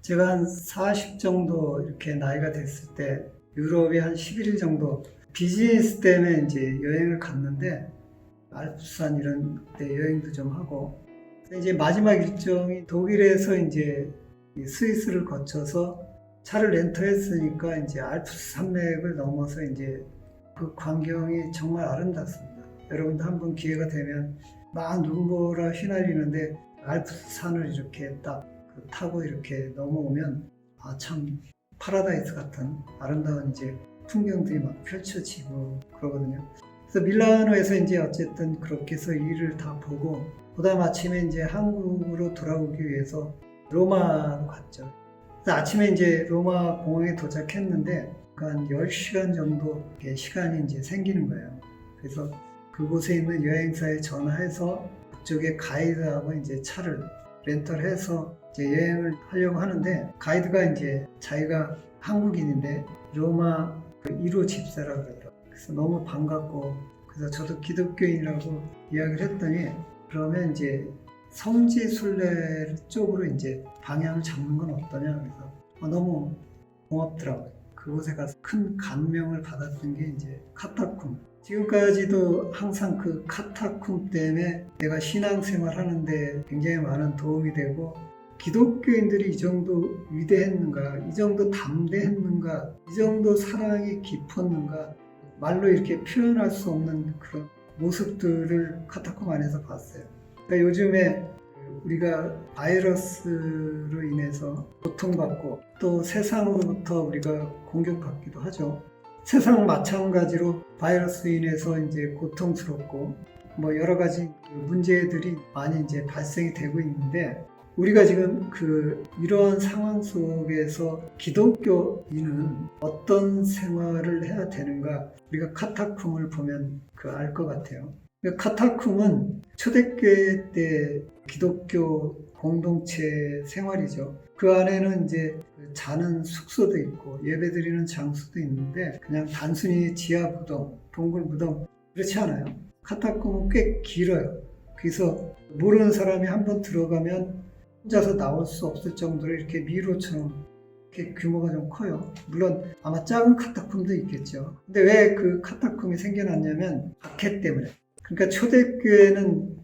제가 한 40 정도 이렇게 나이가 됐을 때 유럽에 한 11일 정도 비즈니스 때문에 이제 여행을 갔는데 알프스산 이런 데 여행도 좀 하고 이제 마지막 일정이 독일에서 이제 이 스위스를 거쳐서 차를 렌터했으니까 이제 알프스 산맥을 넘어서 이제 그 광경이 정말 아름답습니다. 여러분도 한번 기회가 되면 막 눈보라 휘날리는데 알프스 산을 이렇게 딱 타고 이렇게 넘어오면 참 파라다이스 같은 아름다운 이제 풍경들이 막 펼쳐지고 그러거든요. 그래서 밀라노에서 이제 어쨌든 그렇게 해서 일을 다 보고 그다음 아침에 이제 한국으로 돌아오기 위해서 로마로 갔죠. 그래서 아침에 이제 로마 공항에 도착했는데 한 10시간 정도 시간이 이제 생기는 거예요. 그래서 그곳에 있는 여행사에 전화해서 그쪽에 가이드하고 이제 차를 렌터해서 이제 여행을 하려고 하는데 가이드가 이제 자기가 한국인인데 로마 1호 집사라고 그러더라고요. 그래서 너무 반갑고 그래서 저도 기독교인이라고 이야기를 했더니 그러면 이제 성지순례 쪽으로 이제 방향을 잡는 건 어떠냐 그래서 너무 고맙더라고요. 그곳에 가서 큰 감명을 받았던 게 이제 카타콤. 지금까지도 항상 그 카타콤 때문에 내가 신앙생활 하는데 굉장히 많은 도움이 되고 기독교인들이 이 정도 위대했는가, 이 정도 담대했는가, 이 정도 사랑이 깊었는가 말로 이렇게 표현할 수 없는 그런 모습들을 카타콤 안에서 봤어요. 그러니까 요즘에 우리가 바이러스로 인해서 고통받고 또 세상으로부터 우리가 공격받기도 하죠. 세상 마찬가지로 바이러스로 인해서 이제 고통스럽고 뭐 여러 가지 문제들이 많이 이제 발생이 되고 있는데 우리가 지금 이러한 상황 속에서 기독교인은 어떤 생활을 해야 되는가 우리가 카타콤을 보면 알 것 같아요. 카타콤은 초대교회 때 기독교 공동체 생활이죠. 그 안에는 이제 자는 숙소도 있고 예배드리는 장소도 있는데 그냥 단순히 지하 무덤, 동굴 무덤 그렇지 않아요. 카타콤은 꽤 길어요. 그래서 모르는 사람이 한번 들어가면 혼자서 나올 수 없을 정도로 이렇게 미로처럼 이렇게 규모가 좀 커요. 물론 아마 작은 카타콤도 있겠죠. 근데 왜 그 카타콤이 생겨났냐면 박해 때문에. 그러니까 초대교회는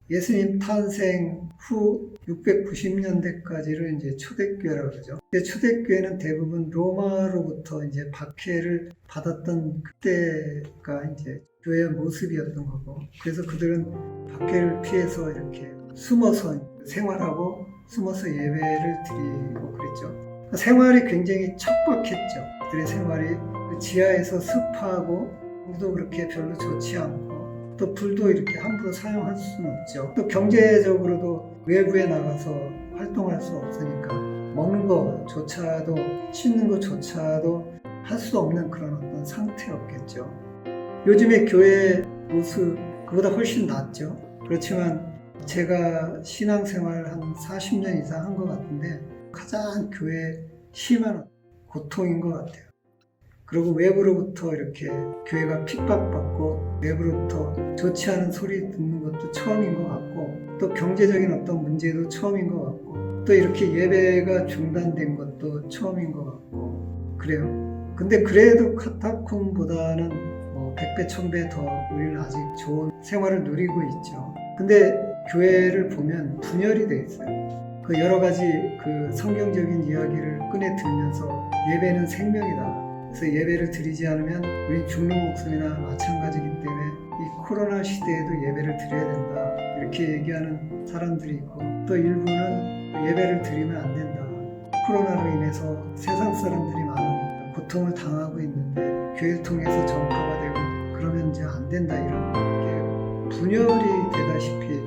예수님 탄생 후 690년대까지를 이제 초대교회라고 그러죠. 근데 초대교회는 대부분 로마로부터 이제 박해를 받았던 그때가 이제 교회의 모습이었던 거고, 그래서 그들은 박해를 피해서 이렇게 숨어서 생활하고 숨어서 예배를 드리고 그랬죠. 생활이 굉장히 척박했죠. 그들의 생활이 지하에서 습하고 공기도 그렇게 별로 좋지 않고 또 불도 이렇게 함부로 사용할 수는 없죠. 또 경제적으로도 외부에 나가서 활동할 수 없으니까 먹는 거조차도 씻는 거조차도 할 수 없는 그런 어떤 상태였겠죠. 요즘의 교회 모습 그보다 훨씬 낫죠. 그렇지만 제가 신앙생활 한 40년 이상 한 것 같은데 가장 교회에 심한 고통인 것 같아요. 그리고 외부로부터 이렇게 교회가 핍박받고 외부로부터 좋지 않은 소리 듣는 것도 처음인 것 같고 또 경제적인 어떤 문제도 처음인 것 같고 또 이렇게 예배가 중단된 것도 처음인 것 같고 그래요. 근데 그래도 카타콤보다는 뭐 100배, 1000배 더 우리는 아직 좋은 생활을 누리고 있죠. 근데 교회를 보면 분열이 돼 있어요. 그 여러 가지 성경적인 이야기를 꺼내 들면서 예배는 생명이다. 그래서 예배를 드리지 않으면 우리 죽는 목숨이나 마찬가지이기 때문에 이 코로나 시대에도 예배를 드려야 된다. 이렇게 얘기하는 사람들이 있고 또 일부는 예배를 드리면 안 된다. 코로나로 인해서 세상 사람들이 많은 고통을 당하고 있는데 교회를 통해서 전파가 되고 그러면 이제 안 된다. 이런 게 분열이 되다시피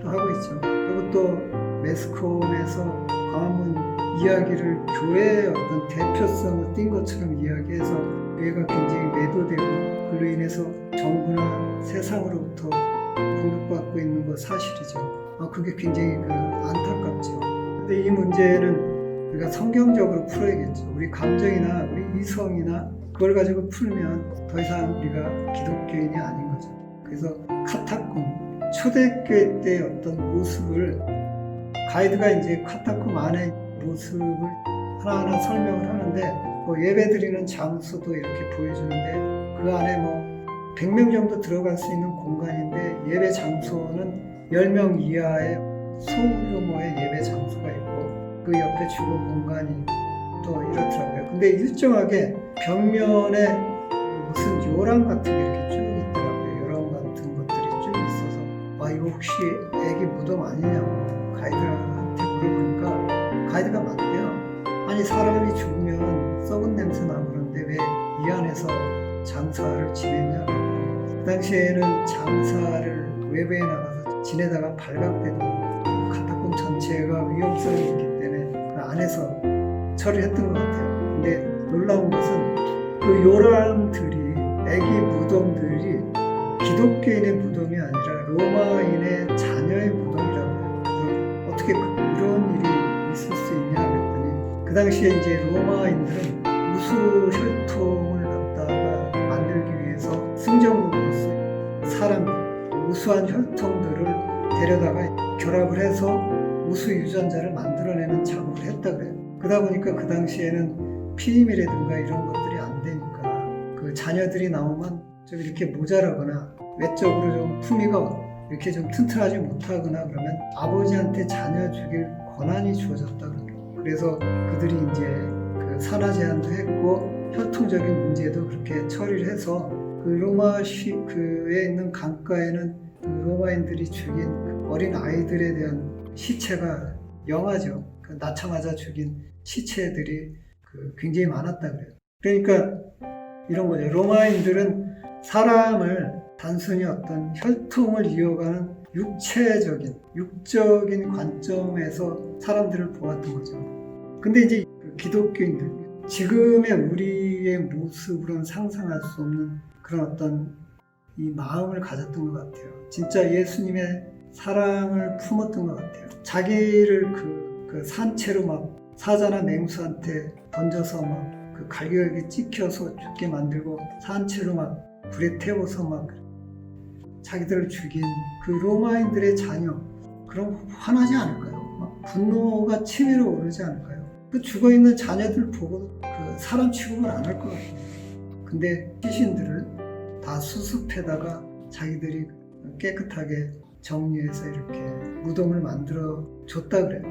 또 하고 있죠. 그리고 또 매스컴에서 광화문 이야기를 교회의 어떤 대표성을 띈 것처럼 이야기해서 교회가 굉장히 매도되고 그로 인해서 정부나 세상으로부터 공격받고 있는 거 사실이죠. 그게 굉장히 안타깝죠. 근데 이 문제는 우리가 성경적으로 풀어야겠죠. 우리 감정이나 우리 이성이나 그걸 가지고 풀면 더 이상 우리가 기독교인이 아닌 거죠. 그래서 카타콤 초대교회 때 어떤 모습을 가이드가 이제 카타콤 안에 모습을 하나하나 설명을 하는데 예배드리는 장소도 이렇게 보여주는데 그 안에 100명 정도 들어갈 수 있는 공간인데 예배 장소는 10명 이하의 소규모의 예배 장소가 있고 그 옆에 주거 공간이 또 이렇더라고요. 근데 일정하게 벽면에 무슨 요람 같은 게 이렇게 쭉 있더라고요. 요람 같은 것들이 쭉 있어서 이거 혹시 애기 무덤 아니냐고 가이드한테 물어보니까 가이드가 맞대요. 아니 사람이 죽으면 썩은 냄새 나고 그러는데 왜 이 안에서 장사를 지냈냐. 그 당시에는 장사를 외부에 나가서 지내다가 발각돼도 카타콤 전체가 위험성이 있기 때문에 그 안에서 처리했던 것 같아요. 근데 놀라운 것은 그 요람들이 애기 무덤들이 기독교인의 무덤이 아니라 로마인의 자녀의 무덤이라고 해요. 그래서 어떻게 이런 일이 있을 수 있냐 그랬더니 그 당시에 이제 로마인들은 우수 혈통을 갖다가 만들기 위해서 승전국으로서 사람들 우수한 혈통들을 데려다가 결합을 해서 우수 유전자를 만들어내는 작업을 했다 그래요. 그러다 보니까 그 당시에는 피임이라든가 이런 것들이 안 되니까 그 자녀들이 나오면 좀 이렇게 모자라거나 외적으로 좀 품위가 이렇게 좀 튼튼하지 못하거나 그러면 아버지한테 자녀 죽일 권한이 주어졌다 그럽니다. 그래서 그들이 이제 그 산하 제한도 했고 혈통적인 문제도 그렇게 처리를 해서 그 로마에 있는 강가에는 그 로마인들이 죽인 그 어린 아이들에 대한 시체가 영하죠. 그 낳자마자 죽인 시체들이 굉장히 많았다 그래요. 그러니까 이런 거죠. 로마인들은 사람을 단순히 어떤 혈통을 이어가는 육적인 관점에서 사람들을 보았던 거죠. 근데 이제 기독교인들, 지금의 우리의 모습으로는 상상할 수 없는 그런 어떤 이 마음을 가졌던 것 같아요. 진짜 예수님의 사랑을 품었던 것 같아요. 자기를 그 산채로 막 사자나 맹수한테 던져서 막 그 갈기갈기 찍혀서 죽게 만들고 산채로 막 불에 태워서 막 자기들을 죽인 그 로마인들의 자녀, 그럼 화나지 않을까요? 막 분노가 치밀어 오르지 않을까요? 그 죽어있는 자녀들 보고 그 사람 취급을 안 할 것 같아요. 근데 시신들을 다 수습해다가 자기들이 깨끗하게 정리해서 이렇게 무덤을 만들어 줬다 그래요.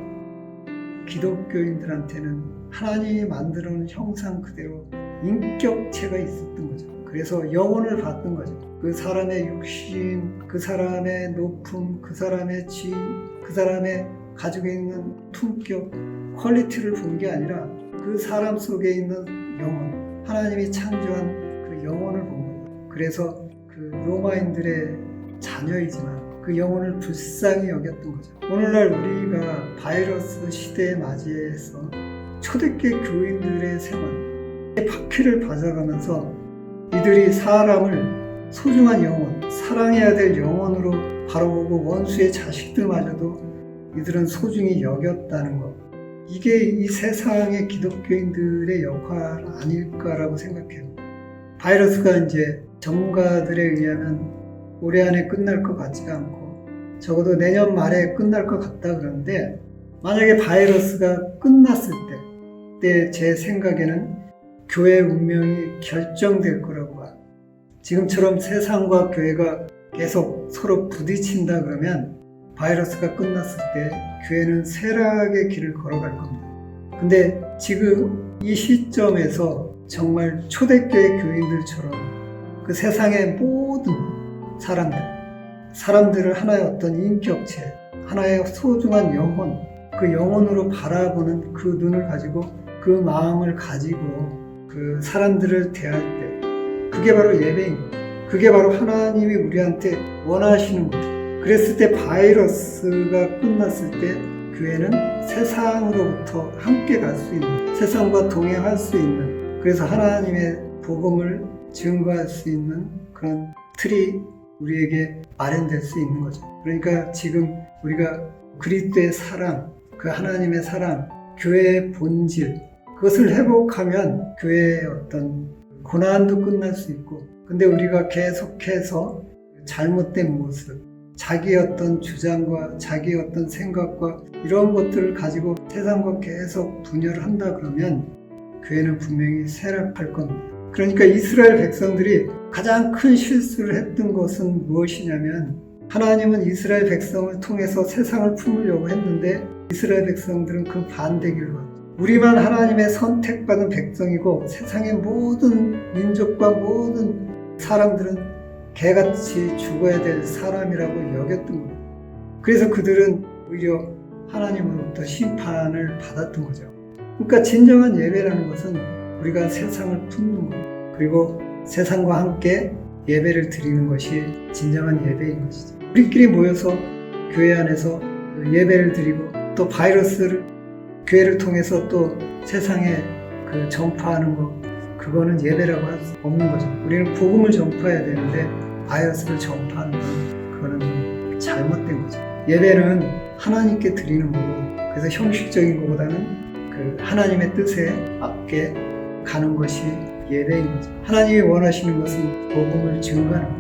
기독교인들한테는 하나님이 만들어 놓은 형상 그대로 인격체가 있었던 거죠. 그래서 영혼을 봤던 거죠. 그 사람의 육신, 그 사람의 높음, 그 사람의 지, 그 사람의 가지고 있는 품격, 퀄리티를 본 게 아니라 그 사람 속에 있는 영혼, 하나님이 창조한 그 영혼을 본 거예요. 그래서 그 로마인들의 자녀이지만 그 영혼을 불쌍히 여겼던 거죠. 오늘날 우리가 바이러스 시대에 맞이해서 초대교회 교인들의 생활, 바퀴를 맞아가면서 이들이 사람을 소중한 영혼, 사랑해야 될 영혼으로 바라보고 원수의 자식들마저도 이들은 소중히 여겼다는 것. 이게 이 세상의 기독교인들의 역할 아닐까라고 생각해요. 바이러스가 이제 전문가들에 의하면 올해 안에 끝날 것 같지가 않고 적어도 내년 말에 끝날 것 같다 그러는데, 만약에 바이러스가 끝났을 때 제 생각에는 교회 운명이 결정될 거라고 봐요. 지금처럼 세상과 교회가 계속 서로 부딪힌다 그러면 바이러스가 끝났을 때 교회는 쇠락의 길을 걸어갈 겁니다. 근데 지금 이 시점에서 정말 초대교회 교인들처럼 그 세상의 모든 사람들을 하나의 어떤 인격체, 하나의 소중한 영혼, 그 영혼으로 바라보는 그 눈을 가지고 그 마음을 가지고 그 사람들을 대할 때, 그게 바로 예배인 거예요. 그게 바로 하나님이 우리한테 원하시는 거예요. 그랬을 때 바이러스가 끝났을 때 교회는 세상으로부터 함께 갈 수 있는, 세상과 동행할 수 있는, 그래서 하나님의 복음을 증거할 수 있는 그런 틀이 우리에게 마련될 수 있는 거죠. 그러니까 지금 우리가 그리스도의 사랑, 그 하나님의 사랑, 교회의 본질, 그것을 회복하면 교회의 어떤 고난도 끝날 수 있고, 근데 우리가 계속해서 잘못된 모습, 자기의 어떤 주장과 자기의 어떤 생각과 이런 것들을 가지고 세상과 계속 분열을 한다 그러면 교회는 분명히 쇠락할 겁니다. 그러니까 이스라엘 백성들이 가장 큰 실수를 했던 것은 무엇이냐면 하나님은 이스라엘 백성을 통해서 세상을 품으려고 했는데 이스라엘 백성들은 그 반대길로 갔죠. 우리만 하나님의 선택받은 백성이고 세상의 모든 민족과 모든 사람들은 개같이 죽어야 될 사람이라고 여겼던 거예요. 그래서 그들은 오히려 하나님으로부터 심판을 받았던 거죠. 그러니까 진정한 예배라는 것은 우리가 세상을 품는 것, 그리고 세상과 함께 예배를 드리는 것이 진정한 예배인 것이죠. 우리끼리 모여서 교회 안에서 예배를 드리고 또 바이러스를 교회를 통해서 또 세상에 전파하는 것, 그거는 예배라고 할 수 없는 거죠. 우리는 복음을 전파해야 되는데 바이러스를 전파하는 건 그거는 잘못된 거죠. 예배는 하나님께 드리는 거고, 그래서 형식적인 것보다는 하나님의 뜻에 맞게 가는 것이 예배인 거죠. 하나님이 원하시는 것은 복음을 증거하는 거죠.